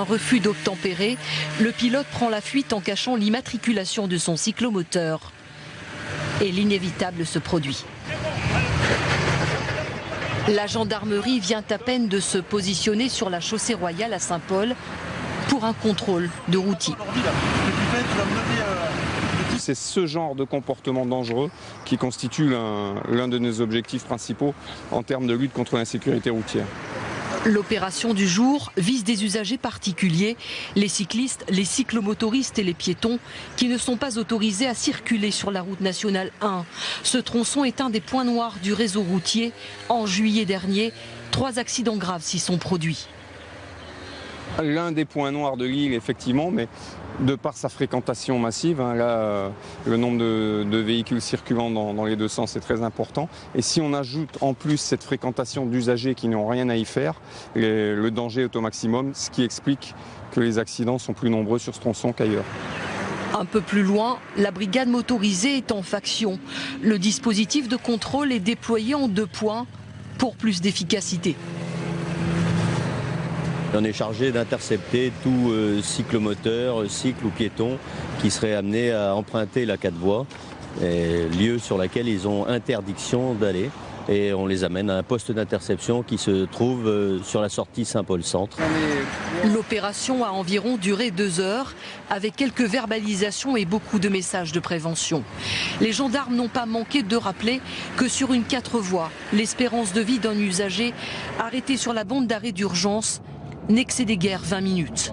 refus d'obtempérer, le pilote prend la fuite en cachant l'immatriculation de son cyclomoteur. Et l'inévitable se produit. La gendarmerie vient à peine de se positionner sur la chaussée royale à Saint-Paul pour un contrôle de routier. C'est ce genre de comportement dangereux qui constitue l'un de nos objectifs principaux en termes de lutte contre l'insécurité routière. L'opération du jour vise des usagers particuliers, les cyclistes, les cyclomotoristes et les piétons qui ne sont pas autorisés à circuler sur la route nationale 1. Ce tronçon est un des points noirs du réseau routier. En juillet dernier, 3 accidents graves s'y sont produits. L'un des points noirs de l'île, effectivement, mais de par sa fréquentation massive, là, le nombre de véhicules circulant dans les deux sens est très important. Et si on ajoute en plus cette fréquentation d'usagers qui n'ont rien à y faire, le danger est au maximum, ce qui explique que les accidents sont plus nombreux sur ce tronçon qu'ailleurs. Un peu plus loin, la brigade motorisée est en faction. Le dispositif de contrôle est déployé en 2 points pour plus d'efficacité. On est chargé d'intercepter tout cyclomoteur, cycle ou piéton qui serait amené à emprunter la 4 voies, lieu sur lequel ils ont interdiction d'aller. Et on les amène à un poste d'interception qui se trouve sur la sortie Saint-Paul-Centre. L'opération a environ duré 2 heures, avec quelques verbalisations et beaucoup de messages de prévention. Les gendarmes n'ont pas manqué de rappeler que sur une 4 voies, l'espérance de vie d'un usager arrêté sur la bande d'arrêt d'urgence n'excédait guère 20 minutes.